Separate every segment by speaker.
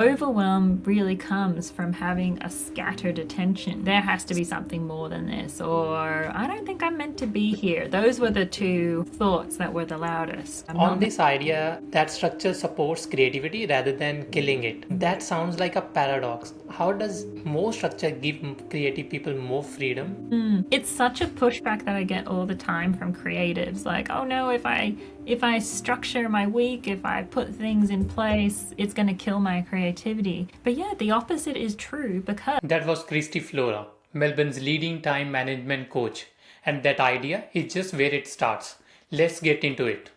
Speaker 1: Overwhelm really comes from having a scattered attention. There has to be something more than this, or I don't think I'm meant to be here. Those were the two thoughts that were the loudest. I'm
Speaker 2: On
Speaker 1: not meant.
Speaker 2: this idea that structure supports creativity rather than killing it, that sounds like a paradox. How does more structure give creative people more freedom?
Speaker 1: It's such a pushback that I get all the time from creatives. Like, oh no, if I structure my week, if I put things in place, it's going to kill my creativity. But yeah, the opposite is true because
Speaker 2: That was Christie Flora, Melbourne's leading time management coach. And that idea is just where it starts. Let's get into it.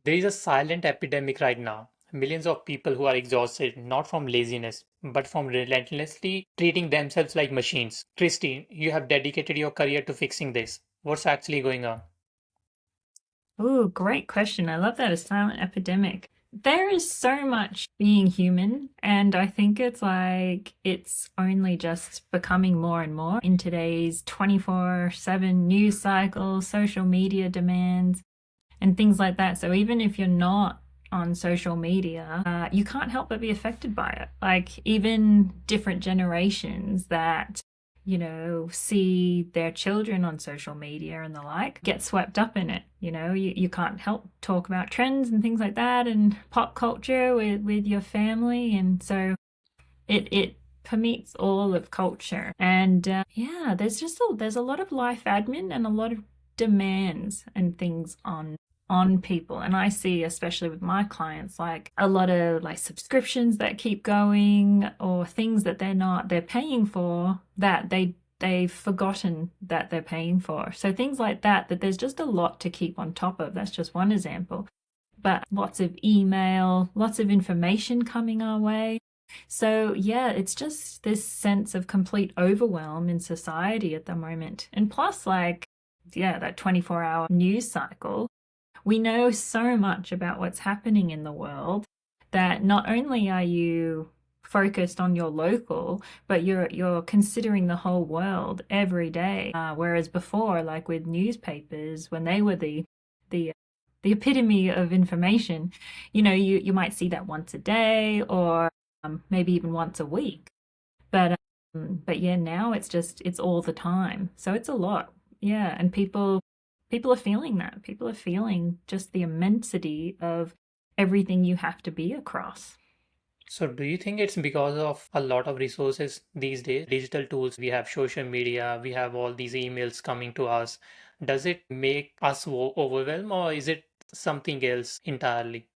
Speaker 2: There is a silent epidemic right now. Millions of people who are exhausted not from laziness, but from relentlessly treating themselves like machines. Christine, you have dedicated your career to fixing this. What's actually going on?
Speaker 1: oh, great question. I love that, a silent epidemic. There is so much being human, and I think it's only just becoming more and more in today's 24/7 news cycle, social media demands, and things like that. So even if you're not on social media, you can't help but be affected by it. Like even different generations that see their children on social media and the like, get swept up in it. You can't help talk about trends and things like that and pop culture with your family. And so it permeates all of culture. And yeah, there's a lot of life admin and a lot of demands and things on people. And I see, especially with my clients, like a lot of like subscriptions that keep going, or things that they're paying for that they've forgotten that they're paying for. So things like that there's just a lot to keep on top of. That's just one example. But lots of email, lots of information coming our way. So yeah, it's just this sense of complete overwhelm in society at the moment. And plus, like, yeah, that 24-hour news cycle, we know so much about what's happening in the world that not only are you focused on your local, but you're considering the whole world every day. Whereas before, like with newspapers, when they were the the epitome of information, you might see that once a day, or maybe even once a week. But yeah, now it's all the time. So it's a lot. Yeah, and people are feeling that. People are feeling just the immensity of everything you have to be across.
Speaker 2: So, do you think it's because of a lot of resources these days, digital tools, we have social media, we have all these emails coming to us? Does it make us overwhelmed or is it something else entirely?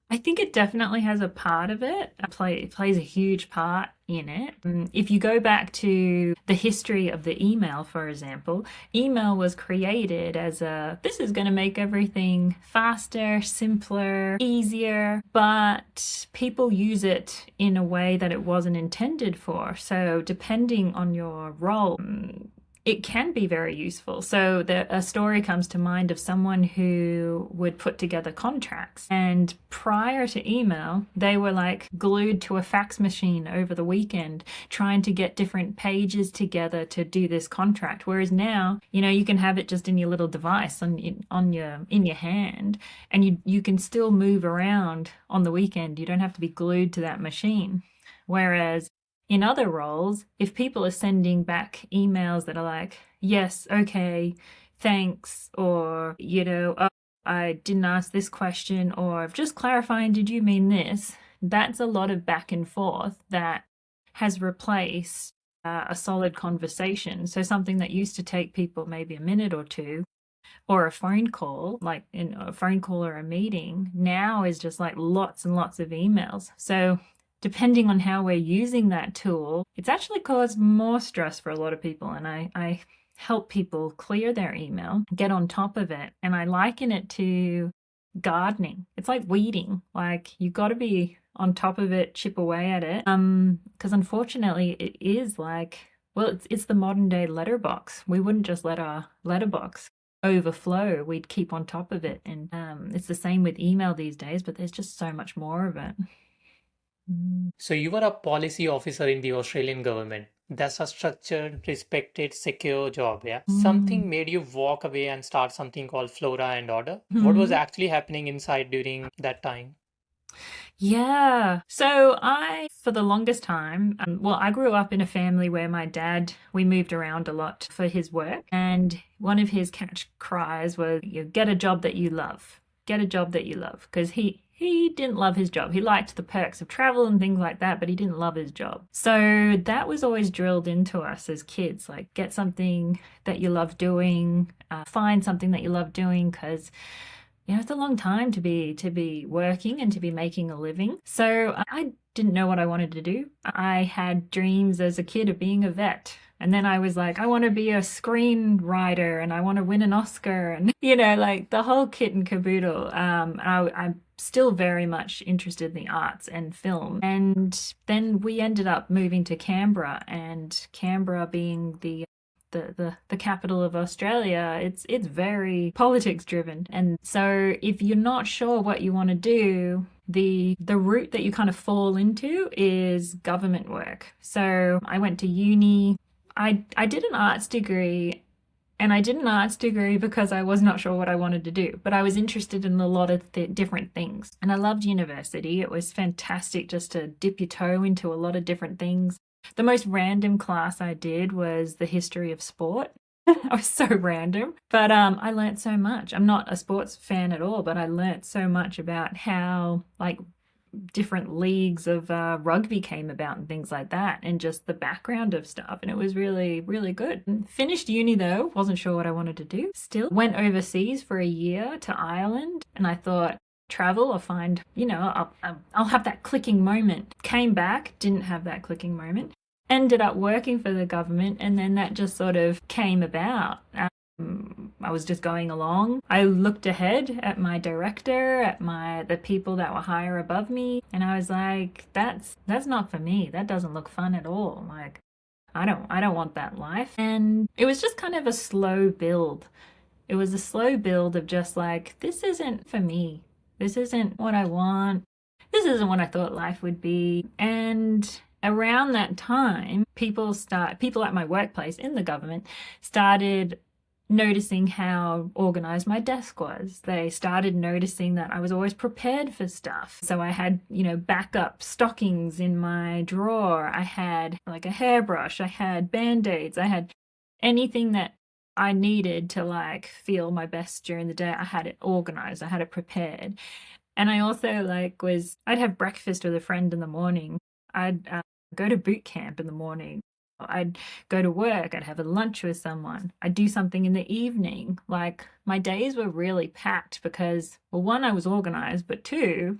Speaker 1: I think it definitely has a part of it. It plays a huge part in it. If you go back to the history of the email, for example, email was created as this is going to make everything faster, simpler, easier, but people use it in a way that it wasn't intended for. So depending on your role, it can be very useful. So a story comes to mind of someone who would put together contracts. And prior to email, they were like glued to a fax machine over the weekend, trying to get different pages together to do this contract. Whereas now, you can have it just in your little device in your hand, and you can still move around on the weekend. You don't have to be glued to that machine. Whereas in other roles, if people are sending back emails that are like, yes, okay, thanks, or, oh, I didn't ask this question, or just clarifying, did you mean this? That's a lot of back and forth that has replaced a solid conversation. So something that used to take people maybe a minute or two, or a phone call, like in a phone call or a meeting, now is just like lots and lots of emails. So depending on how we're using that tool, it's actually caused more stress for a lot of people. And I help people clear their email, get on top of it. And I liken it to gardening. It's like weeding. Like you got to be on top of it, chip away at it. Because unfortunately, it is like, well, it's the modern day letterbox. We wouldn't just let our letterbox overflow. We'd keep on top of it. And it's the same with email these days, but there's just so much more of it.
Speaker 2: So, you were a policy officer in the Australian government. That's a structured, respected, secure job, yeah?
Speaker 1: Mm.
Speaker 2: Something made you walk away and start something called Flora and Order. What was
Speaker 1: Mhm.
Speaker 2: actually happening inside during that time?
Speaker 1: Yeah. So for the longest time, well, I grew up in a family where my dad, we moved around a lot for his work. And one of his catch cries was, you get a job that you love. Get a job that you love. Because he didn't love his job. He liked the perks of travel and things like that, but he didn't love his job. So that was always drilled into us as kids, like get something that you love doing, find something that you love doing, because it's a long time to be working and to be making a living. So I didn't know what I wanted to do. I had dreams as a kid of being a vet. And then I was like, I want to be a screenwriter and I want to win an Oscar and, like the whole kit and caboodle. I'm still very much interested in the arts and film. And then we ended up moving to Canberra, and Canberra being the capital of Australia, it's very politics driven. And so if you're not sure what you want to do, the route that you kind of fall into is government work. So I went to uni. I did an arts degree, and I did an arts degree because I was not sure what I wanted to do, but I was interested in a lot of different things. And I loved university. It was fantastic just to dip your toe into a lot of different things. The most random class I did was the history of sport. I was so random, but I learnt so much. I'm not a sports fan at all, but I learnt so much about how like different leagues of rugby came about and things like that, and just the background of stuff. And it was really, really good. Finished uni though, wasn't sure what I wanted to do. Still went overseas for a year to Ireland, and I thought, travel or find, I'll have that clicking moment. Came back, didn't have that clicking moment. Ended up working for the government, and then that just sort of came about. I was just going along. I looked ahead at my director, at the people that were higher above me, and I was like, that's not for me. That doesn't look fun at all. Like, I don't want that life. And it was just kind of a slow build. It was a slow build of just like, this isn't for me. This isn't what I want. This isn't what I thought life would be. And around that time, people at my workplace in the government started noticing how organized my desk was. They started noticing that I was always prepared for stuff. So I had, backup stockings in my drawer. I had like a hairbrush. I had band-aids. I had anything that I needed to like feel my best during the day. I had it organized. I had it prepared. And I also I'd have breakfast with a friend in the morning. I'd go to boot camp in the morning. I'd go to work. I'd have a lunch with someone. I'd do something in the evening. Like my days were really packed because, well, one, I was organized, but two,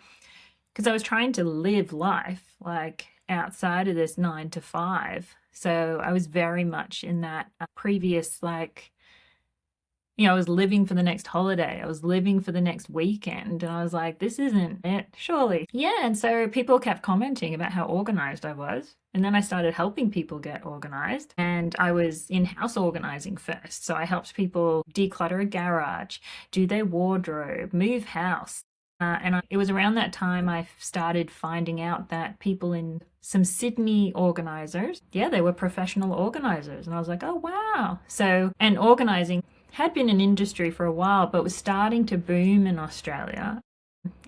Speaker 1: because I was trying to live life like outside of this 9 to 5. So I was very much in that previous I was living for the next holiday. I was living for the next weekend. And I was like, this isn't it, surely. Yeah. And so people kept commenting about how organized I was. And then I started helping people get organized. And I was in-house organizing first. So I helped people declutter a garage, do their wardrobe, move house. It was around that time I started finding out that people in some Sydney organizers, yeah, they were professional organizers. And I was like, oh, wow. So, and organizing had been an industry for a while, but was starting to boom in Australia.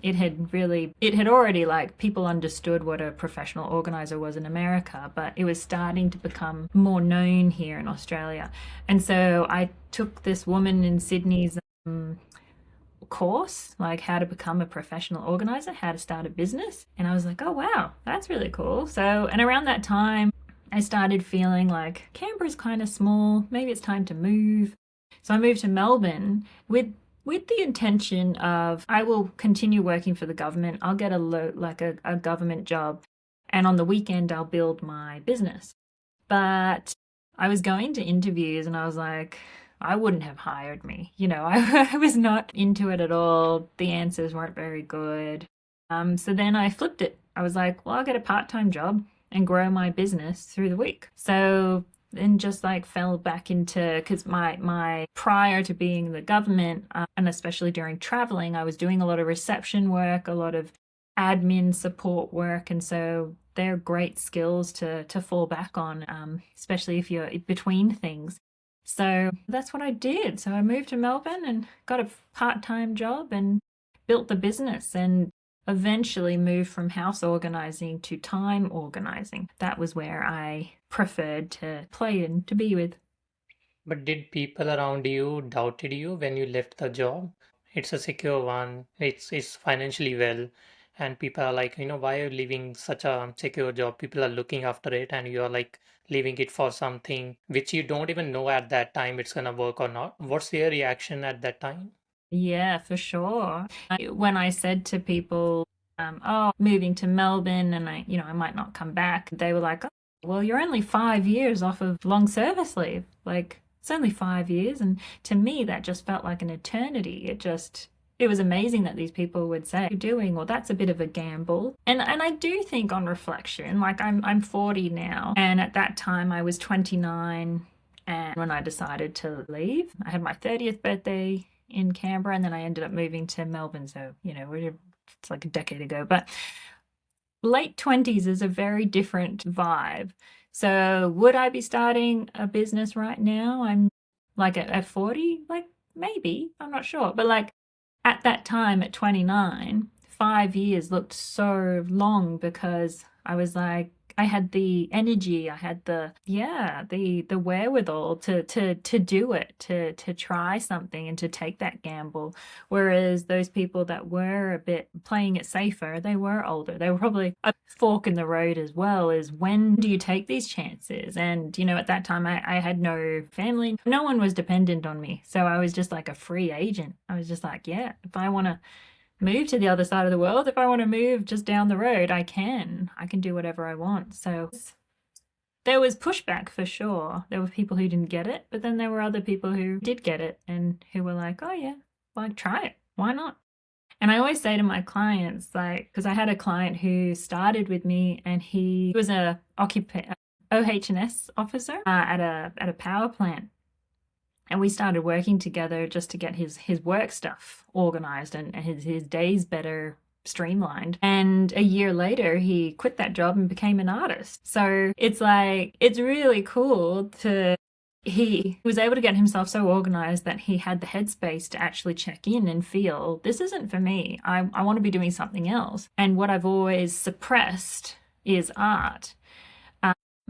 Speaker 1: It had already, like, people understood what a professional organizer was in America, but it was starting to become more known here in Australia. And so I took this woman in Sydney's course, like how to become a professional organizer, how to start a business. And I was like, oh, wow, that's really cool. So, and around that time, I started feeling like Canberra's kind of small. Maybe it's time to move. So I moved to Melbourne with the intention of I will continue working for the government. I'll get a government job, and on the weekend I'll build my business. But I was going to interviews and I was like, I wouldn't have hired me. I was not into it at all. The answers weren't very good. So then I flipped it. I was like, well, I'll get a part-time job and grow my business through the week. So then just like fell back into, because my prior to being in the government, and especially during traveling, I was doing a lot of reception work, a lot of admin support work. And so they're great skills to fall back on, especially if you're between things. So that's what I did. So I moved to Melbourne and got a part-time job and built the business. And eventually moved from house organizing to time organizing. That was where I preferred to play and to be with.
Speaker 2: But did people around you doubted you when you left the job? It's a secure one, it's financially well, and people are like, why are you leaving such a secure job? People are looking after it, and you are like leaving it for something which you don't even know at that time it's gonna work or not. What's your reaction at that time?
Speaker 1: Yeah, for sure. When I said to people, oh, moving to Melbourne and I might not come back, they were like, oh, well, you're only 5 years off of long service leave. Like, it's only 5 years. And to me, that just felt like an eternity. It was amazing that these people would say, you're doing, well, that's a bit of a gamble. And I do think on reflection, like I'm 40 now, and at that time I was 29. And when I decided to leave, I had my 30th birthday in Canberra, and then I ended up moving to Melbourne. So, it's like a decade ago. But late 20s is a very different vibe. So, would I be starting a business right now? I'm like at 40, like maybe, I'm not sure. But like at that time at 29, 5 years looked so long because I was like, I had the energy, I had the wherewithal to do it, to try something and to take that gamble. Whereas those people that were a bit playing it safer, they were older. They were probably a fork in the road as well, is when do you take these chances? And at that time I had no family, no one was dependent on me. So I was just like a free agent. I was just like, yeah, if I want to move to the other side of the world, if I want to move just down the road, I can do whatever I want. So there was pushback for sure. There were people who didn't get it, but then there were other people who did get it and who were like, oh yeah, like try it, why not? And I always say to my clients, like, because I had a client who started with me and he was a OH&S officer at a power plant, and we started working together just to get his work stuff organized and his days better streamlined. And a year later he quit that job and became an artist. So it's like, it's really cool to he was able to get himself so organized that he had the headspace to actually check in and feel, this isn't for me. I want to be doing something else. And what I've always suppressed is art.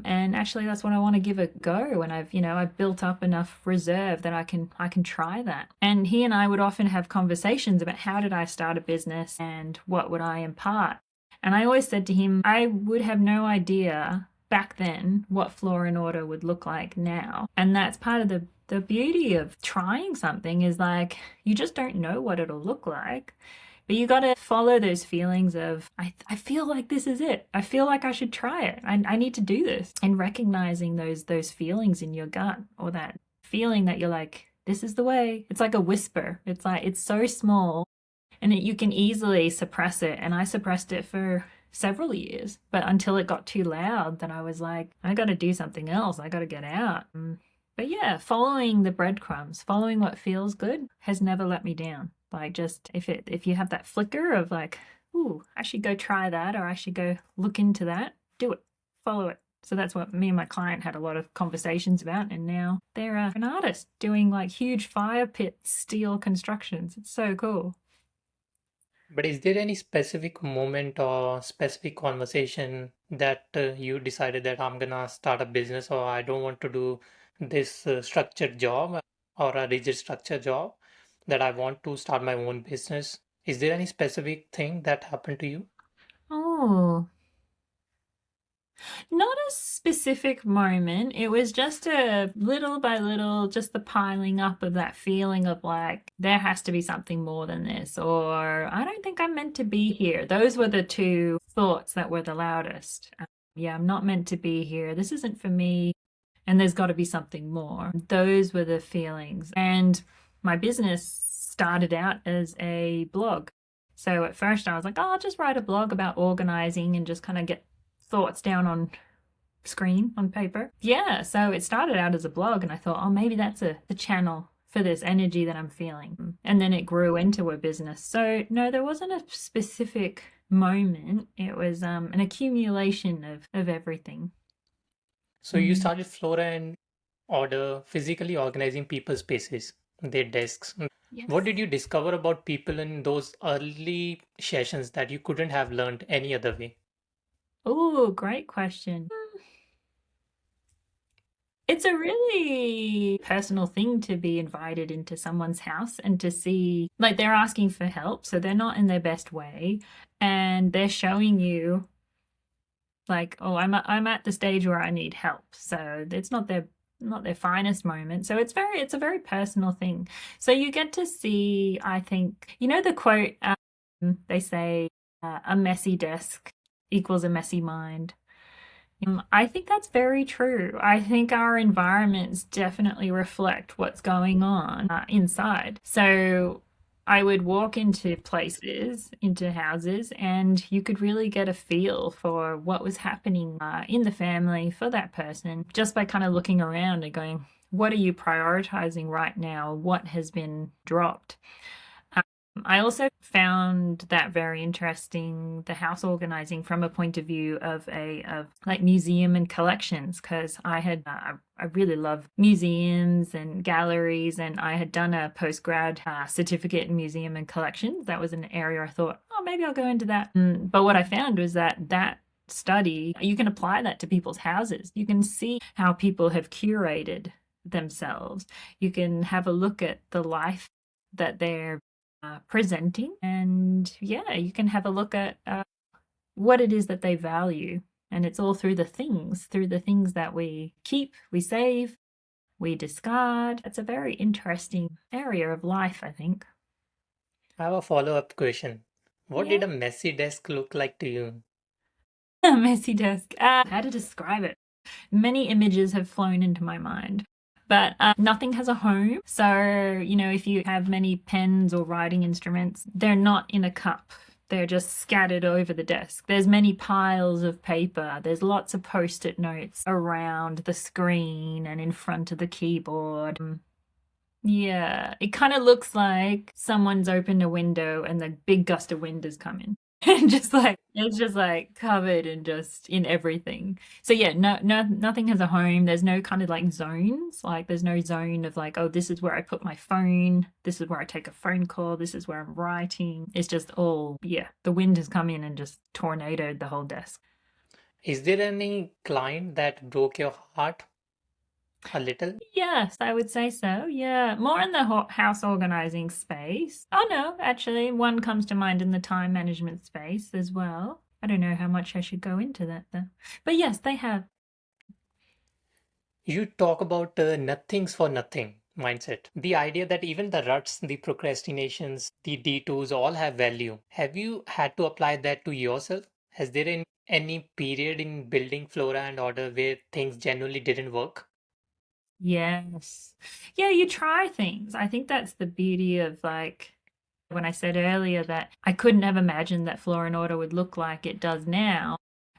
Speaker 1: And actually that's what I want to give a go. And I've built up enough reserve that I can try that. And he and I would often have conversations about how did I start a business and what would I impart. And I always said to him, I would have no idea back then what Flora and Order would look like now. And that's part of the beauty of trying something, is like you just don't know what it'll look like. But you got to follow those feelings of, I feel like this is it. I feel like I should try it. I need to do this. And recognizing those feelings in your gut, or that feeling that you're like, this is the way. It's like a whisper. It's like, it's so small and you can easily suppress it. And I suppressed it for several years, but until it got too loud that I was like, I got to do something else. I got to get out. But yeah, following the breadcrumbs, following what feels good has never let me down. Like, just if you have that flicker of like, ooh, I should go try that, or I should go look into that, do it, follow it. So that's what me and my client had a lot of conversations about, and now they're an artist doing like huge fire pit steel constructions. It's so cool.
Speaker 2: But is there any specific moment or specific conversation that you decided that I'm gonna start a business, or I don't want to do this structured job or a rigid structured job, that I want to start my own business? Is there any specific thing that happened to you?
Speaker 1: Oh, not a specific moment. It was just a little by little, just the piling up of that feeling of like, there has to be something more than this, or I don't think I'm meant to be here. Those were the two thoughts that were the loudest. Yeah, I'm not meant to be here. This isn't for me. And there's got to be something more. Those were the feelings. And my business started out as a blog. So at first I was like, oh, I'll just write a blog about organizing and just kind of get thoughts down on screen, on paper. Yeah, so it started out as a blog, and I thought, oh, maybe that's the channel for this energy that I'm feeling. And then it grew into a business. So no, there wasn't a specific moment. It was an accumulation of everything.
Speaker 2: So you started Flora and Order physically organizing people's spaces. their desks. What
Speaker 1: Yes.
Speaker 2: did you discover about people in those early sessions that you couldn't have learned any other way?
Speaker 1: Oh, great question. It's a really personal thing to be invited into someone's house and to see, like, they're asking for help, so they're not in their best way, and they're showing you, like, oh, I'm at the stage where I need help. So it's not their finest moment. So it's a very personal thing. So you get to see, I think, you know, the quote, they say, a messy desk equals a messy mind. I think that's very true. I think our environments definitely reflect what's going on inside. So I would walk into places, into houses, and you could really get a feel for what was happening in the family for that person just by kind of looking around and going, what are you prioritizing right now? What has been dropped? I also found that very interesting, the house organizing from a point of view of like museum and collections, because I really love museums and galleries, and I had done a postgrad certificate in museum and collections. That was an area I thought, oh, maybe I'll go into that. But what I found was that study, you can apply that to people's houses. You can see how people have curated themselves. You can have a look at the life that they're presenting. And yeah, you can have a look at what it is that they value. And it's all through the things that we keep, we save, we discard. It's a very interesting area of life, I think.
Speaker 2: I have a follow-up question. What
Speaker 1: Yeah.
Speaker 2: did a messy desk look like to you?
Speaker 1: Messy desk. How to describe it? Many images have flown into my mind. But nothing has a home. So, you know, if you have many pens or writing instruments, they're not in a cup. They're just scattered over the desk. There's many piles of paper. There's lots of post-it notes around the screen and in front of the keyboard. Yeah, it kind of looks like someone's opened a window and the big gust of wind is coming. And just like it's just like covered and just in everything. So yeah, nothing has a home. There's no kind of like zones. Like there's no zone of like, oh, this is where I put my phone. This is where I take a phone call. This is where I'm writing. It's just all, yeah, the wind has come in and just tornadoed the whole desk.
Speaker 2: Is there any client that broke your heart a little?
Speaker 1: Yes, I would say so. Yeah, more in the house organizing space. Oh no, actually, one comes to mind in the time management space as well. I don't know how much I should go into that though. But yes, they have.
Speaker 2: You talk about nothing's for nothing mindset. The idea that even the ruts, the procrastinations, the detours all have value. Have you had to apply that to yourself? Has there been any period in building Flora and Order where things genuinely didn't work?
Speaker 1: Yes. Yeah, you try things. I think that's the beauty of like when I said earlier that I couldn't have imagined that Flora and Order would look like it does now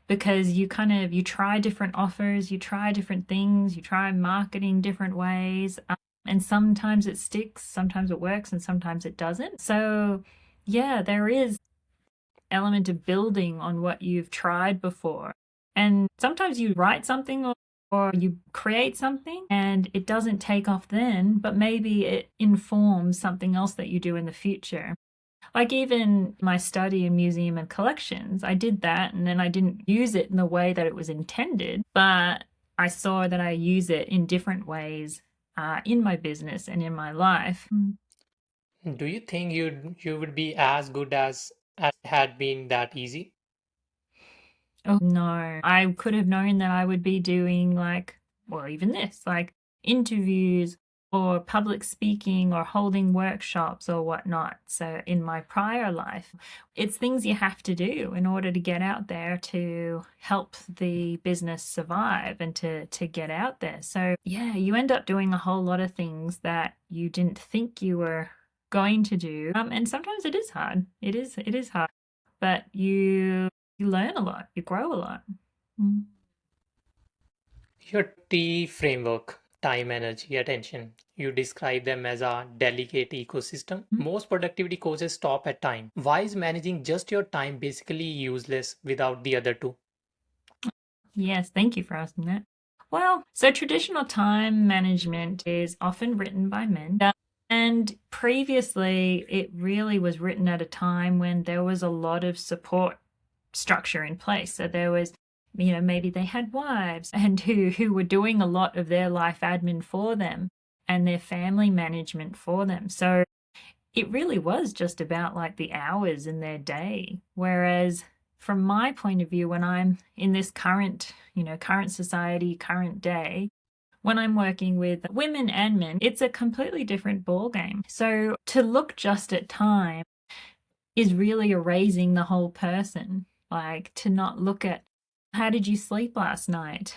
Speaker 1: because you kind of you try different offers, you try different things, you try marketing different ways, and sometimes it sticks, sometimes it works, and sometimes it doesn't. So, yeah, there is element of building on what you've tried before. And sometimes you write something or you create something and it doesn't take off then, but maybe it informs something else that you do in the future. Like even my study in museum and collections, I did that and then I didn't use it in the way that it was intended, but I saw that I use it in different ways in my business and in my life.
Speaker 2: Do you think you would be as good as had been that easy?
Speaker 1: Oh no, I could have known that I would be doing like, well, even this, like interviews or public speaking or holding workshops or whatnot. So in my prior life, it's things you have to do in order to get out there to help the business survive and to get out there. So yeah, you end up doing a whole lot of things that you didn't think you were going to do. And sometimes it is hard. It is hard, but you learn a lot, you grow a lot. Mm.
Speaker 2: Your T framework, time, energy, attention, you describe them as a delicate ecosystem. Most productivity coaches stop at time. Why is managing just your time basically useless without the other two?
Speaker 1: Yes, thank you for asking that. Well, so traditional time management is often written by men. And previously, it really was written at a time when there was a lot of support structure in place. So there was, maybe they had wives and who were doing a lot of their life admin for them and their family management for them. So it really was just about like the hours in their day. Whereas from my point of view, when I'm in this current society, current day, when I'm working with women and men, it's a completely different ballgame. So to look just at time is really erasing the whole person. Like to not look at how did you sleep last night?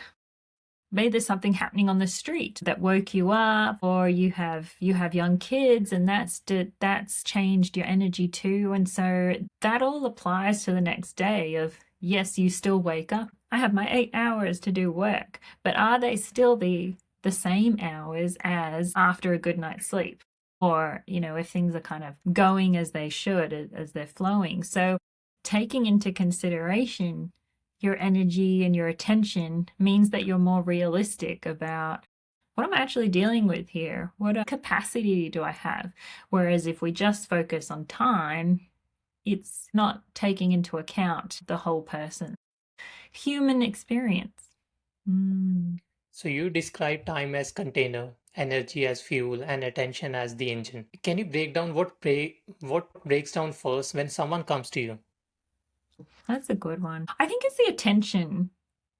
Speaker 1: Maybe there's something happening on the street that woke you up, or you have young kids and that's changed your energy too. And so that all applies to the next day of yes, you still wake up. I have my 8 hours to do work, but are they still the same hours as after a good night's sleep? Or, if things are kind of going as they should, as they're flowing. So taking into consideration your energy and your attention means that you're more realistic about what am I actually dealing with here? What capacity do I have? Whereas if we just focus on time, it's not taking into account the whole person. Human experience. Mm.
Speaker 2: So you describe time as container, energy as fuel, and attention as the engine. Can you break down what breaks down first when someone comes to you?
Speaker 1: That's a good one. I think it's the attention.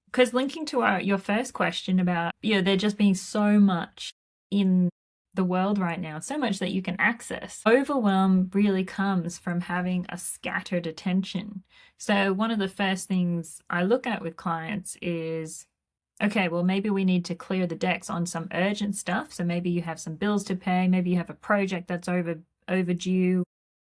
Speaker 1: Because linking to your first question about, there just being so much in the world right now, so much that you can access. Overwhelm really comes from having a scattered attention. So, one of the first things I look at with clients is okay, well, maybe we need to clear the decks on some urgent stuff. So, maybe you have some bills to pay, maybe you have a project that's overdue.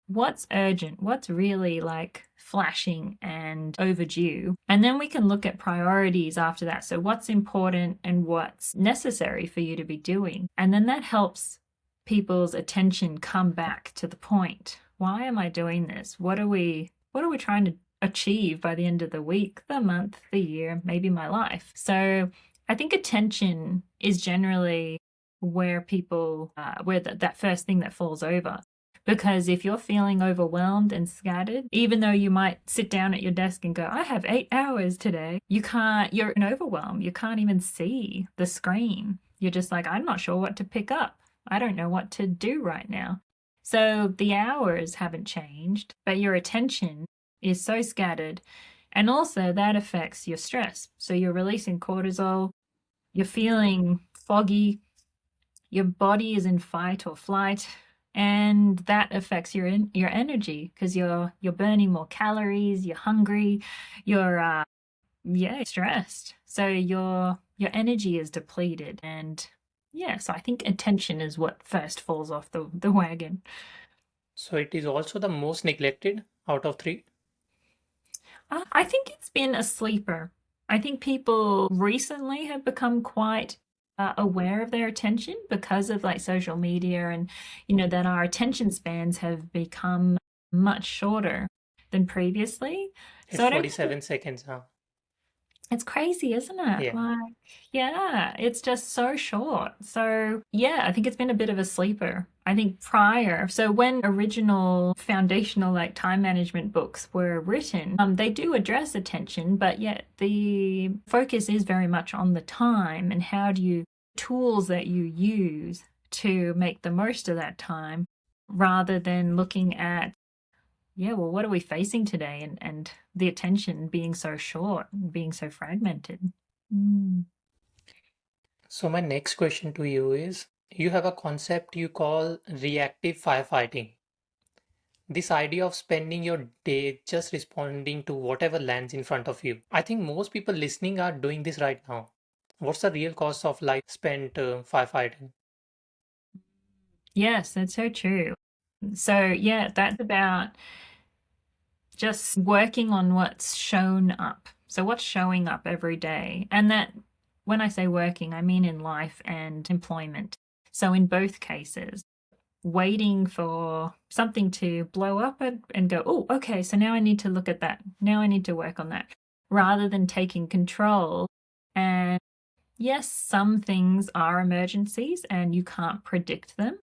Speaker 1: What's urgent? What's really like flashing and overdue? And then we can look at priorities after that. So, what's important and what's necessary for you to be doing? And then that helps people's attention come back to the point. Why am I doing this? What are we trying to achieve by the end of the week, the month, the year, maybe my life? So, I think attention is generally where that first thing that falls over. Because if you're feeling overwhelmed and scattered, even though you might sit down at your desk and go, I have 8 hours today, you're in overwhelm. You can't even see the screen. You're just like, I'm not sure what to pick up. I don't know what to do right now. So the hours haven't changed, but your attention is so scattered. And also that affects your stress. So you're releasing cortisol, you're feeling foggy, your body is in fight or flight, and that affects your energy because you're burning more calories, you're hungry, you're stressed, so your energy is depleted. And so I think attention is what first falls off the wagon.
Speaker 2: So it is also the most neglected out of three.
Speaker 1: I think it's been a sleeper. I think people recently have become quite aware of their attention because of like social media, and that our attention spans have become much shorter than previously.
Speaker 2: It's
Speaker 1: So I don't think
Speaker 2: 47 seconds now.
Speaker 1: it's crazy, isn't it?
Speaker 2: Yeah.
Speaker 1: Like, yeah, it's just so short. So, yeah, I think it's been a bit of a sleeper. I think so when original foundational like time management books were written, they do address attention, but yet the focus is very much on the time and tools that you use to make the most of that time rather than looking at well, what are we facing today? And the attention being so short, being so fragmented. Mm.
Speaker 2: So my next question to you is, you have a concept you call reactive firefighting. This idea of spending your day just responding to whatever lands in front of you. I think most people listening are doing this right now. What's the real cost of life spent firefighting?
Speaker 1: Yes, that's so true. So, yeah, that's about just working on what's shown up. So, what's showing up every day? And that, when I say working, I mean in life and employment. So, in both cases, waiting for something to blow up and go, oh, okay, so now I need to look at that. Now I need to work on that. Rather than taking control. And yes, some things are emergencies and you can't predict them.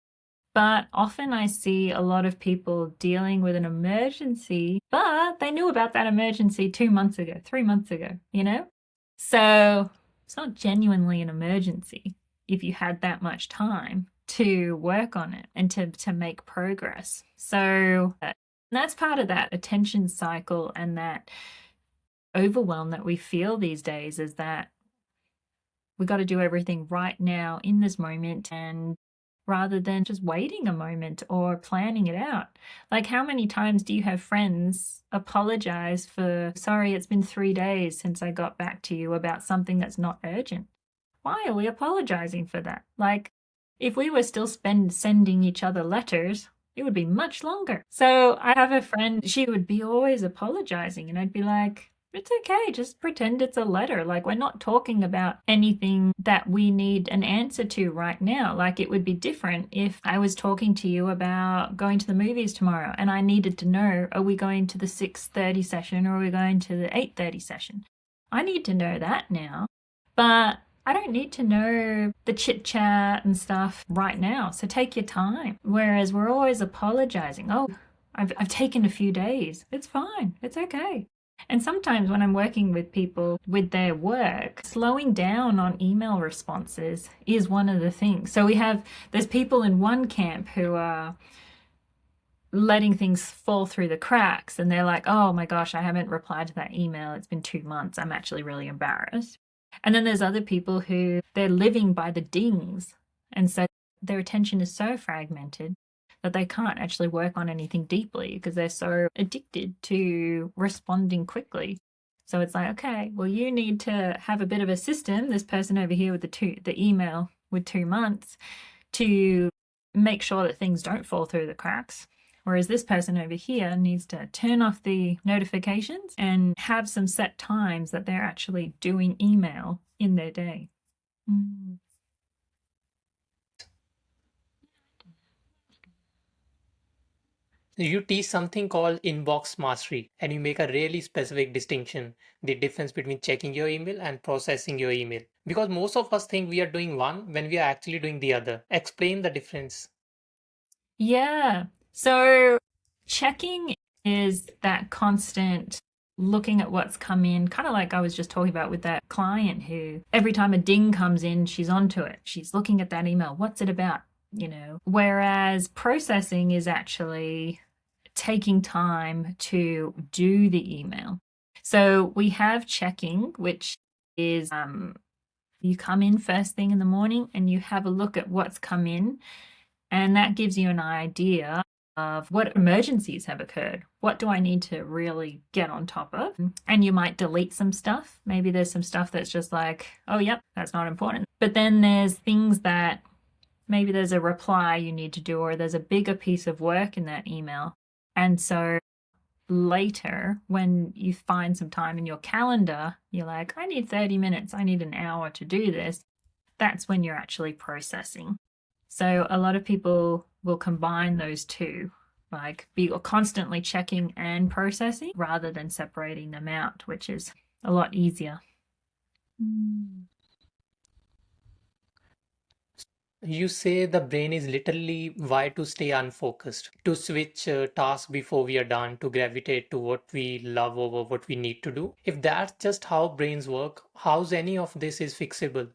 Speaker 1: But often I see a lot of people dealing with an emergency, but they knew about that emergency 2 months ago, 3 months ago, you know? So it's not genuinely an emergency if you had that much time to work on it and to make progress. So that's part of that attention cycle and that overwhelm that we feel these days is that we got to do everything right now in this moment and rather than just waiting a moment or planning it out. Like, how many times do you have friends apologize for, sorry, it's been 3 days since I got back to you about something that's not urgent? Why are we apologizing for that? Like, if we were still sending each other letters, it would be much longer. So I have a friend, she would be always apologizing, and I'd be like, it's okay, just pretend it's a letter. Like, we're not talking about anything that we need an answer to right now. Like, it would be different if I was talking to you about going to the movies tomorrow and I needed to know, are we going to the 6:30 session or are we going to the 8:30 session? I need to know that now. But I don't need to know the chit chat and stuff right now. So take your time. Whereas we're always apologizing. Oh, I've taken a few days. It's fine. It's okay. And sometimes when I'm working with people with their work, slowing down on email responses is one of the things. So there's people in one camp who are letting things fall through the cracks and they're like, oh my gosh, I haven't replied to that email. It's been 2 months. I'm actually really embarrassed. And then there's other people who they're living by the dings. And so their attention is so fragmented that they can't actually work on anything deeply because they're so addicted to responding quickly. So it's like, okay, well, you need to have a bit of a system, this person over here with the email with 2 months, to make sure that things don't fall through the cracks. Whereas this person over here needs to turn off the notifications and have some set times that they're actually doing email in their day. Mm.
Speaker 2: You teach something called inbox mastery, and you make a really specific distinction, the difference between checking your email and processing your email. Because most of us think we are doing one when we are actually doing the other. Explain the difference.
Speaker 1: Yeah. So checking is that constant looking at what's come in, kind of like I was just talking about with that client who every time a ding comes in, she's onto it. She's looking at that email. What's it about? Whereas processing is actually taking time to do the email. So we have checking, which is you come in first thing in the morning and you have a look at what's come in, and that gives you an idea of what emergencies have occurred. What do I need to really get on top of? And you might delete some stuff. Maybe there's some stuff that's just like, oh, yep, that's not important. But then there's things that maybe there's a reply you need to do, or there's a bigger piece of work in that email. And so later, when you find some time in your calendar, you're like, I need 30 minutes, I need an hour to do this. That's when you're actually processing. So a lot of people will combine those two, like be constantly checking and processing rather than separating them out, which is a lot easier. Mm.
Speaker 2: You say the brain is literally wired to stay unfocused, to switch tasks before we are done, to gravitate to what we love over what we need to do. If that's just how brains work, how's any of this is fixable?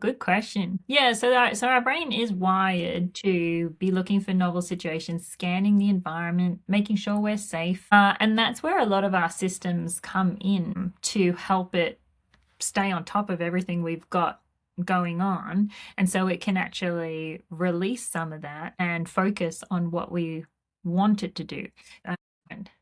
Speaker 1: Good question. Yeah, so our brain is wired to be looking for novel situations, scanning the environment, making sure we're safe. And that's where a lot of our systems come in to help it stay on top of everything we've got going on. And so it can actually release some of that and focus on what we want it to do.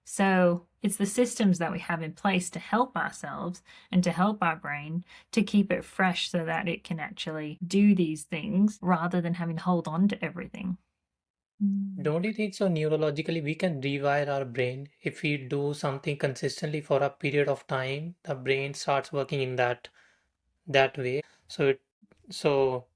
Speaker 1: So it's the systems that we have in place to help ourselves and to help our brain to keep it fresh so that it can actually do these things rather than having to hold on to everything. Mm.
Speaker 2: Don't you think so? Neurologically, we can rewire our brain if we do something consistently for a period of time. The brain starts working in that way. So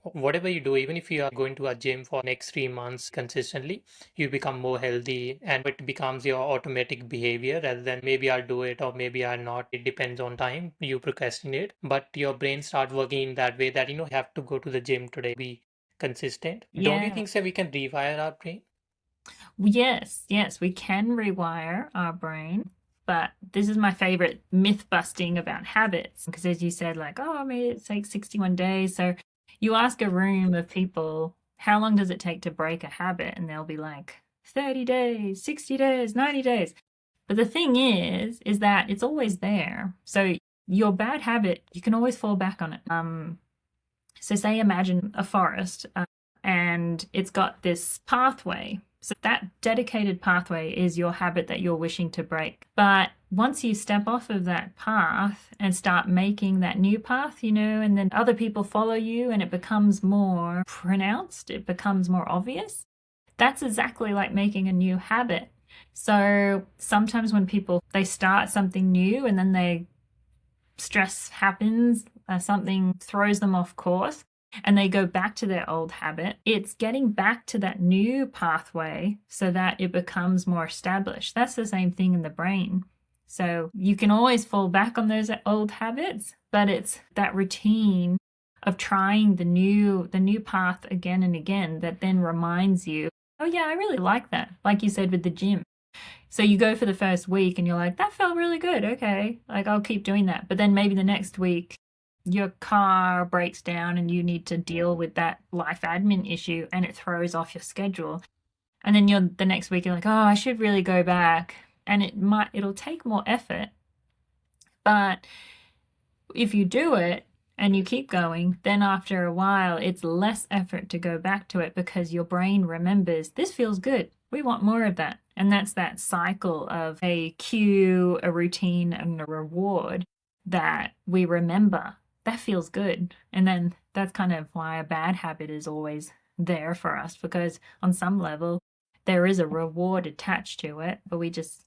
Speaker 2: whatever you do, even if you are going to a gym for next 3 months consistently, you become more healthy and it becomes your automatic behavior rather than maybe I'll do it or maybe I'll not. It depends on time. You procrastinate, but your brain starts working in that way that you have to go to the gym today. consistent. Don't you
Speaker 1: Yeah.
Speaker 2: think so we can rewire our brain?
Speaker 1: Yes, yes, we can rewire our brain. But this is my favorite myth busting about habits. Because as you said, like, oh, I mean, it takes 61 days. So you ask a room of people, how long does it take to break a habit? And they'll be like, 30 days, 60 days, 90 days. But the thing is that it's always there. So your bad habit, you can always fall back on it. So say imagine a forest and it's got this pathway. So that dedicated pathway is your habit that you're wishing to break. But once you step off of that path and start making that new path, and then other people follow you and it becomes more pronounced, it becomes more obvious. That's exactly like making a new habit. So sometimes when people they start something new and then they stress happens, something throws them off course, and they go back to their old habit, it's getting back to that new pathway so that it becomes more established. That's the same thing in the brain. So you can always fall back on those old habits, but it's that routine of trying the new path again and again that then reminds you, oh yeah, I really like that. Like you said with the gym. So you go for the first week and you're like, that felt really good. Okay. Like I'll keep doing that. But then maybe the next week your car breaks down and you need to deal with that life admin issue and it throws off your schedule. And then you're the next week you're like, oh, I should really go back. And it'll take more effort. But if you do it and you keep going, then after a while, it's less effort to go back to it because your brain remembers this feels good. We want more of that. And that's that cycle of a cue, a routine, and a reward that we remember. That feels good. And then that's kind of why a bad habit is always there for us because on some level, there is a reward attached to it, but we just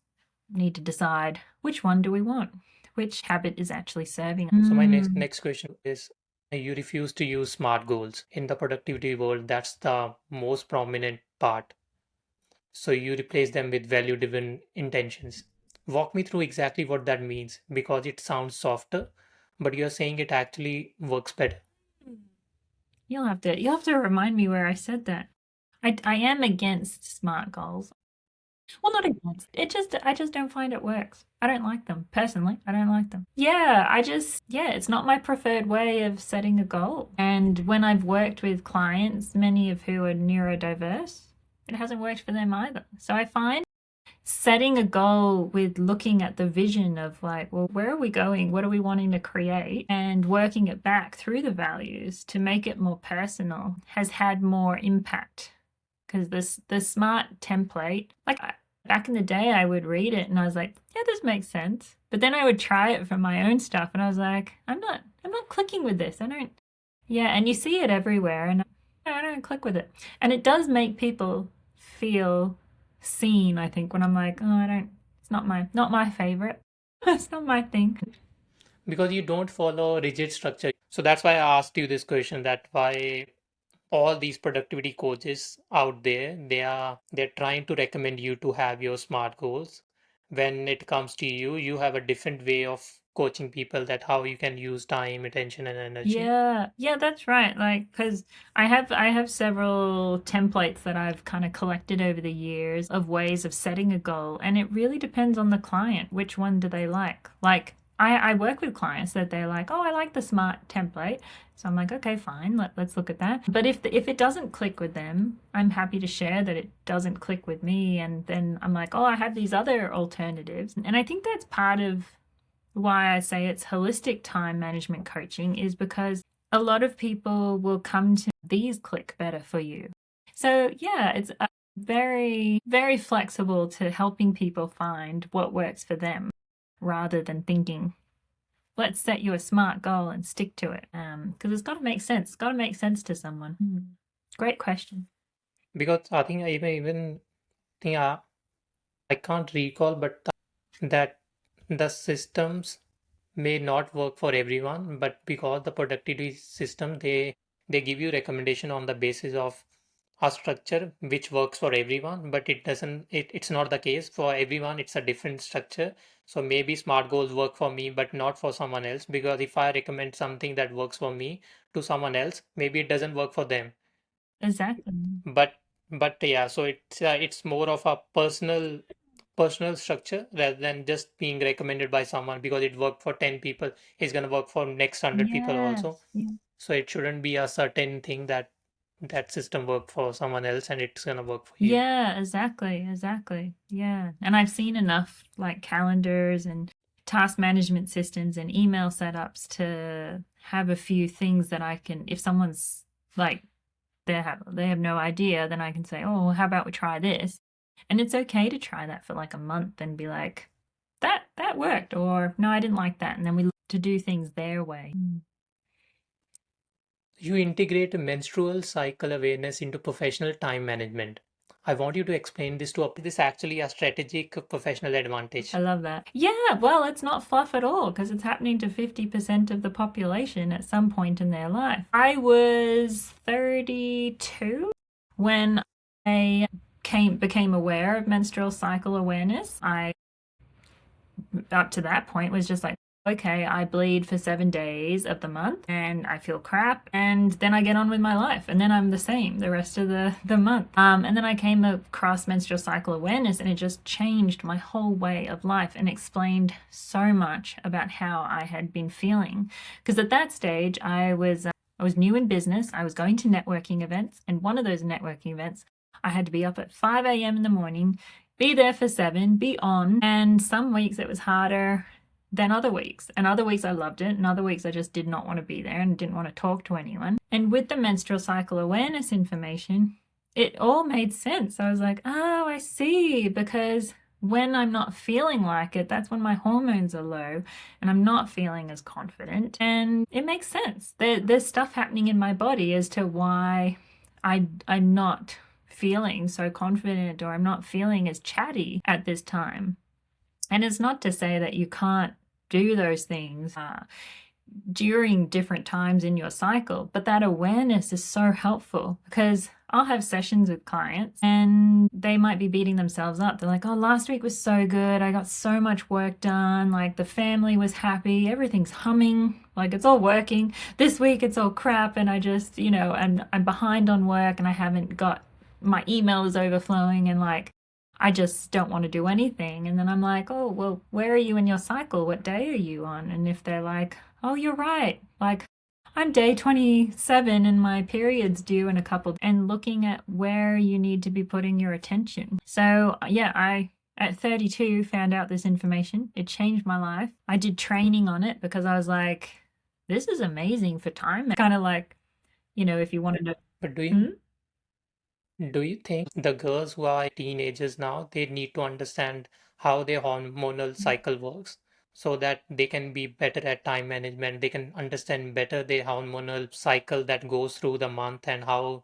Speaker 1: need to decide which one do we want? Which habit is actually serving us?
Speaker 2: So my next question is, you refuse to use SMART goals. In the productivity world, that's the most prominent part. So you replace them with value-driven intentions. Walk me through exactly what that means because it sounds softer, but you're saying it actually works better.
Speaker 1: You'll have to remind me where I said that. I am against smart goals. Well, not against. I just don't find it works. I don't like them. Personally, I don't like them. Yeah, it's not my preferred way of setting a goal. And when I've worked with clients, many of who are neurodiverse, it hasn't worked for them either. So I find setting a goal with looking at the vision of like, well, where are we going? What are we wanting to create? And working it back through the values to make it more personal has had more impact. Because the smart template, like back in the day, I would read it and I was like, yeah, this makes sense. But then I would try it for my own stuff and I was like, I'm not clicking with this. I don't, yeah. And you see it everywhere and I don't click with it. And it does make people feel seen, I think, when I'm like, oh, it's not my favorite. It's not my thing.
Speaker 2: Because you don't follow rigid structure. So that's why I asked you this question, that why all these productivity coaches out there, they're trying to recommend you to have your SMART goals. When it comes to you, you have a different way of coaching people that how you can use time, attention, and energy.
Speaker 1: Yeah, yeah, that's right. Like, because I have several templates that I've kind of collected over the years of ways of setting a goal, and it really depends on the client. Which one do they like? Like, I work with clients that they're like, oh, I like the smart template. So I'm like, okay, fine, let's look at that. But if it doesn't click with them, I'm happy to share that it doesn't click with me, and then I'm like, oh, I have these other alternatives, and I think that's part of why I say it's holistic time management coaching is because a lot of people will come to these click better for you. So, yeah, it's very, very flexible to helping people find what works for them rather than thinking, let's set you a smart goal and stick to it. Because it's got to make sense. It's got to make sense to someone. Great question.
Speaker 2: Because I think I even think I can't recall, but that the systems may not work for everyone, but because the productivity system, they give you recommendation on the basis of a structure which works for everyone, but it's not the case for everyone. It's a different structure. So maybe smart goals work for me but not for someone else, because if I recommend something that works for me to someone else, maybe it doesn't work for them.
Speaker 1: Exactly.
Speaker 2: But yeah, so it's more of a personal structure rather than just being recommended by someone because it worked for 10 people, it's gonna work for next 100 people also.
Speaker 1: Yes. Yeah.
Speaker 2: So it shouldn't be a certain thing that that system worked for someone else and it's gonna work for you.
Speaker 1: Yeah, exactly, exactly. Yeah. And I've seen enough like calendars and task management systems and email setups to have a few things that I can, if someone's like they have no idea, then I can say, "Oh, how about we try this?" And it's okay to try that for like a month and be like, "That worked," or "No, I didn't like that." And then we look to do things their way.
Speaker 2: You integrate menstrual cycle awareness into professional time management. I want you to explain this to this actually a strategic professional
Speaker 1: I
Speaker 2: advantage.
Speaker 1: love that. Yeah, well, it's not fluff at all because it's happening to 50% of the population at some point in their life. I was 32 when I became aware of menstrual cycle awareness. I up to that point was just like, okay, I bleed for 7 days of the month and I feel crap, and then I get on with my life, and then I'm the same the rest of the month. And then I came across menstrual cycle awareness, and it just changed my whole way of life and explained so much about how I had been feeling. Because at that stage, I was new in business. I was going to networking events, and one of those networking events, I had to be up at 5 a.m. in the morning, be there for 7, be on. And some weeks it was harder than other weeks. And other weeks I loved it. And other weeks I just did not want to be there and didn't want to talk to anyone. And with the menstrual cycle awareness information, it all made sense. I was like, oh, I see. Because when I'm not feeling like it, that's when my hormones are low and I'm not feeling as confident. And it makes sense. There's stuff happening in my body as to why I'm not feeling so confident or I'm not feeling as chatty at this time. And it's not to say that you can't do those things during different times in your cycle, but that awareness is so helpful because I'll have sessions with clients and they might be beating themselves up. They're like, oh, last week was so good. I got so much work done. Like the family was happy. Everything's humming. Like it's all working. This week it's all crap. And I just, I'm behind on work and I haven't got my email is overflowing and like I just don't want to do anything. And then I'm like, oh, well, where are you in your cycle? What day are you on? And if they're like, oh, you're right. Like, I'm day 27 and my period's due in a couple, and looking at where you need to be putting your attention. So, yeah, I at 32 found out this information. It changed my life. I did training on it because I was like, this is amazing for time. Kind of like, if you wanted to.
Speaker 2: But
Speaker 1: Hmm?
Speaker 2: do you think the girls who are teenagers now, they need to understand how their hormonal cycle works so that they can be better at time management? They can understand better their hormonal cycle that goes through the month and how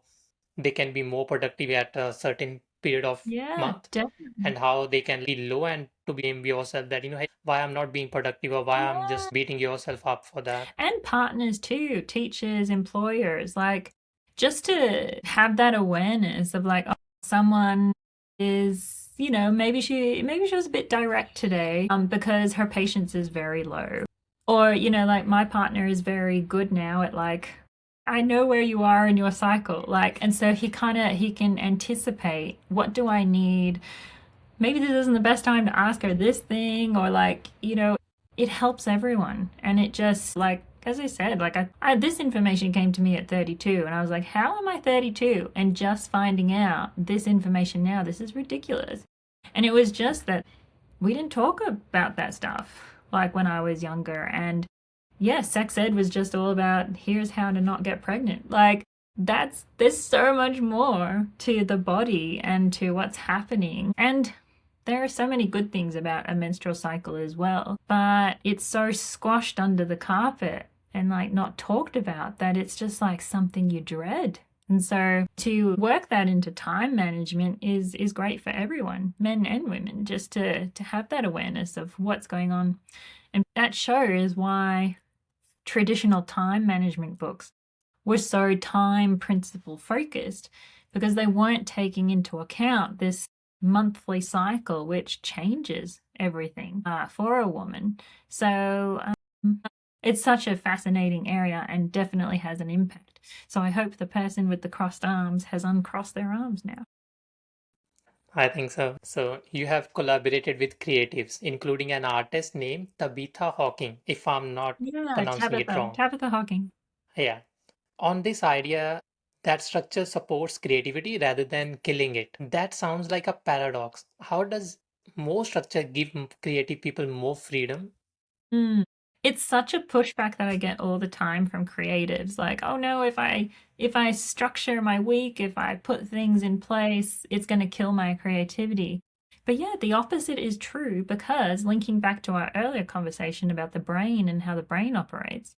Speaker 2: they can be more productive at a certain period of
Speaker 1: Yeah,
Speaker 2: month
Speaker 1: definitely.
Speaker 2: and how they can be low and to blame yourself that, hey, why I'm not being productive or why I'm
Speaker 1: Yeah.
Speaker 2: just beating yourself up for that.
Speaker 1: And partners too, teachers, employers, like just to have that awareness of like, oh, someone is, maybe she was a bit direct today, because her patience is very low. Or, like my partner is very good now at like, I know where you are in your cycle. Like, and so he can anticipate, what do I need? Maybe this isn't the best time to ask her this thing, or like, it helps everyone. And it just like, as I said, like this information came to me at 32 and I was like, how am I 32 and just finding out this information now? This is ridiculous. And it was just that we didn't talk about that stuff like when I was younger. And yeah, sex ed was just all about here's how to not get pregnant. Like there's so much more to the body and to what's happening. And there are so many good things about a menstrual cycle as well, but it's so squashed under the carpet and like not talked about that it's just like something you dread. And so to work that into time management is great for everyone, men and women, just to have that awareness of what's going on. And that shows why traditional time management books were so time principle focused, because they weren't taking into account this monthly cycle, which changes everything for a woman. So it's such a fascinating area and definitely has an impact. So I hope the person with the crossed arms has uncrossed their arms now.
Speaker 2: I think so. So you have collaborated with creatives, including an artist named Tabitha Hawking, if I'm not
Speaker 1: Yeah,
Speaker 2: pronouncing it wrong.
Speaker 1: Tabitha Hawking.
Speaker 2: Yeah. On this idea that structure supports creativity rather than killing it. That sounds like a paradox. How does more structure give creative people more freedom?
Speaker 1: Mm. It's such a pushback that I get all the time from creatives. Like, oh no, if I structure my week, if I put things in place, it's going to kill my creativity. But yeah, the opposite is true because linking back to our earlier conversation about the brain and how the brain operates,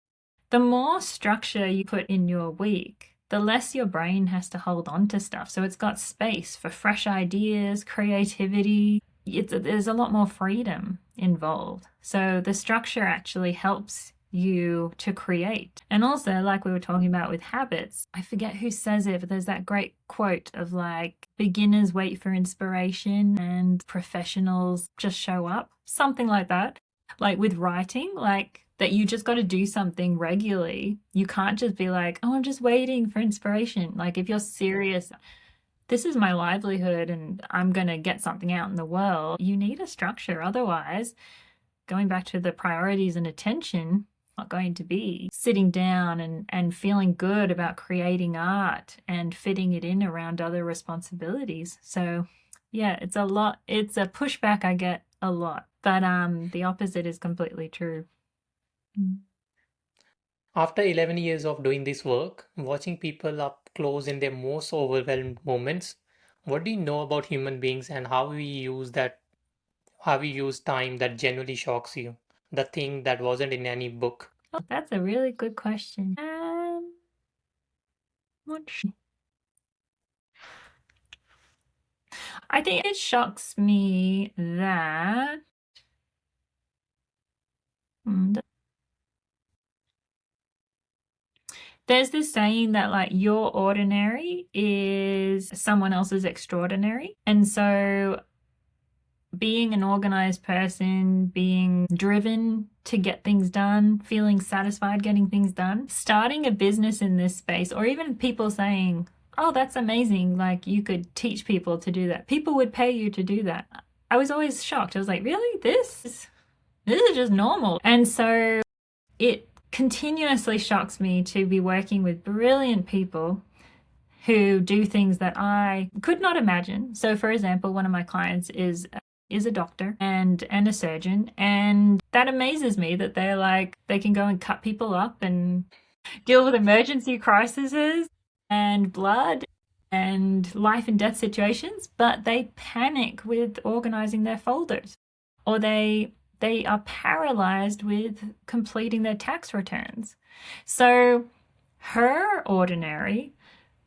Speaker 1: the more structure you put in your week, the less your brain has to hold on to stuff. So it's got space for fresh ideas, creativity. There's a lot more freedom involved. So the structure actually helps you to create. And also, like we were talking about with habits, I forget who says it, but there's that great quote of like, beginners wait for inspiration and professionals just show up, something like that. Like with writing, like that you just got to do something regularly. You can't just be like, oh, I'm just waiting for inspiration. Like if you're serious, this is my livelihood and I'm going to get something out in the world, you need a structure. Otherwise, going back to the priorities and attention, not going to be sitting down and feeling good about creating art and fitting it in around other responsibilities. So yeah, it's a lot. It's a pushback I get a lot. But the opposite is completely true. Mm.
Speaker 2: After 11 years of doing this work, watching people up close in their most overwhelmed moments, what do you know about human beings and how we use time that genuinely shocks you? The thing that wasn't in any book.
Speaker 1: Oh, that's a really good question. What I think it shocks me that hmm, there's this saying that like your ordinary is someone else's extraordinary. And so being an organized person, being driven to get things done, feeling satisfied getting things done, starting a business in this space, or even people saying, oh, that's amazing, like you could teach people to do that. People would pay you to do that. I was always shocked. I was like, really? This is just normal. And so it continuously shocks me to be working with brilliant people who do things that I could not imagine. So for example, one of my clients is a doctor and a surgeon, and that amazes me that they're like they can go and cut people up and deal with emergency crises and blood and life and death situations, but they panic with organizing their folders, or they are paralyzed with completing their tax returns. So her ordinary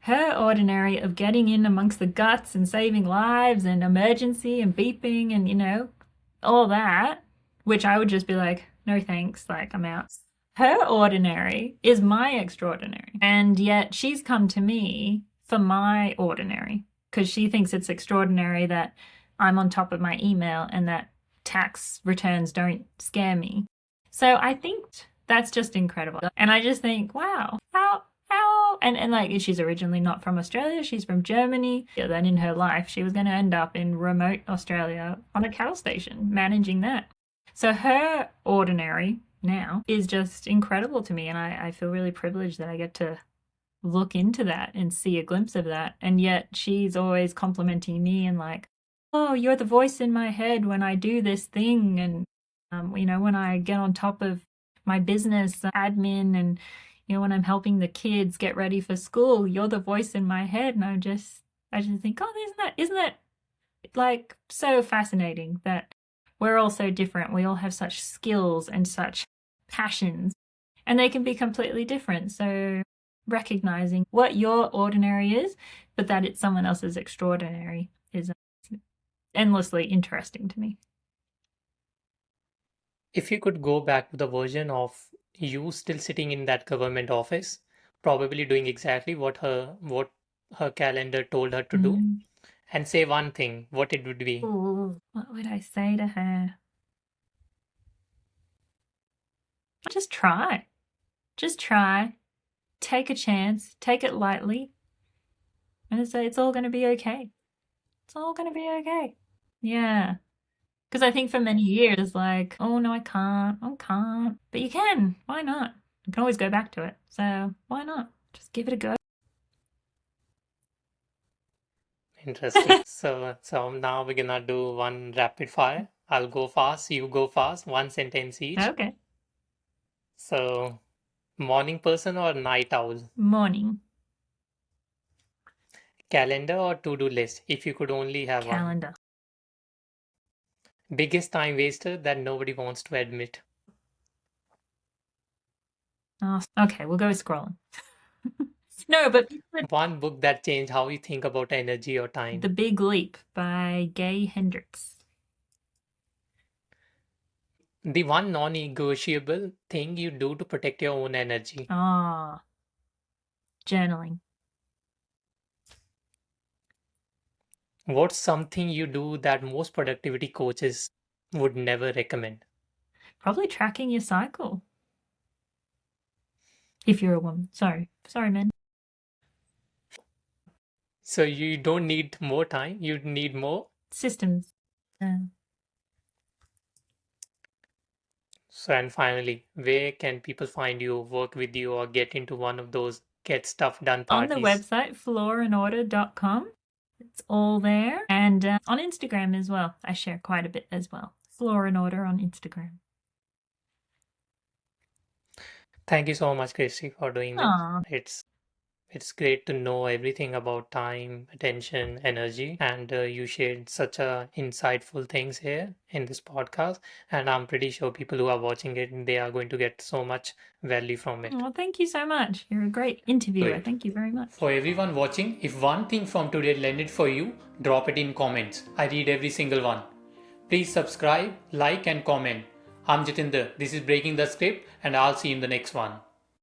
Speaker 1: her ordinary of getting in amongst the guts and saving lives and emergency and beeping and, all that, which I would just be like, no thanks, like I'm out. Her ordinary is my extraordinary. And yet she's come to me for my ordinary because she thinks it's extraordinary that I'm on top of my email and that tax returns don't scare me. So I think that's just incredible. And I just think, wow, how and like she's originally not from Australia, she's from Germany. Yeah, then in her life she was going to end up in remote Australia on a cattle station managing that. So her ordinary now is just incredible to me, and I feel really privileged that I get to look into that and see a glimpse of that. And yet she's always complimenting me and like, oh, you're the voice in my head when I do this thing, and when I get on top of my business admin, and when I'm helping the kids get ready for school, you're the voice in my head. And I just think, oh, isn't that like so fascinating that we're all so different. We all have such skills and such passions, and they can be completely different. So recognizing what your ordinary is, but that it's someone else's extraordinary is endlessly interesting to me.
Speaker 2: If you could go back to the version of you still sitting in that government office, probably doing exactly what her calendar told her to do,
Speaker 1: Mm.
Speaker 2: and say one thing, what it would be.
Speaker 1: Ooh, what would I say to her? Just try. Just try. take a chance, take it lightly, and say it's all going to be okay. It's all going to be okay. Yeah. Because I think for many years, like, oh no, I can't. But you can. Why not? You can always go back to it. So why not? Just give it a go.
Speaker 2: Interesting. So now we're gonna do one rapid fire. I'll go fast, you go fast, one sentence each.
Speaker 1: Okay.
Speaker 2: So, morning person or night owl?
Speaker 1: Morning.
Speaker 2: Calendar or to-do list, if you could only have one.
Speaker 1: Calendar.
Speaker 2: Biggest time waster that nobody wants to admit.
Speaker 1: Oh, okay, we'll go with scrolling. No, but
Speaker 2: One book that changed how you think about energy or
Speaker 1: The
Speaker 2: time.
Speaker 1: Big Leap by Gay Hendricks.
Speaker 2: The one non-negotiable thing you do to protect your own energy.
Speaker 1: Ah, journaling.
Speaker 2: What's something you do that most productivity coaches would never recommend?
Speaker 1: Probably tracking your cycle. If you're a woman. Sorry, men.
Speaker 2: So you don't need more time, you need more.
Speaker 1: Systems.
Speaker 2: So, and finally, where can people find you, work with you, or get into one of those get stuff done
Speaker 1: On the
Speaker 2: parties?
Speaker 1: website, floranorder.com. It's all there. And on Instagram as well. I share quite a bit as well. Flora and Order on Instagram.
Speaker 2: Thank you so much, Christy, for doing this.
Speaker 1: Aw.
Speaker 2: It's great to know everything about time, attention, energy, and you shared such insightful things here in this podcast. And I'm pretty sure people who are watching it, they are going to get so much value from it.
Speaker 1: Well, thank you so much. You're a great interviewer.
Speaker 2: Great.
Speaker 1: Thank you very much.
Speaker 2: For everyone watching, if one thing from today landed for you, drop it in comments. I read every single one. Please subscribe, like, and comment. I'm Jitinder. This is Breaking the Script, and I'll see you in the next one.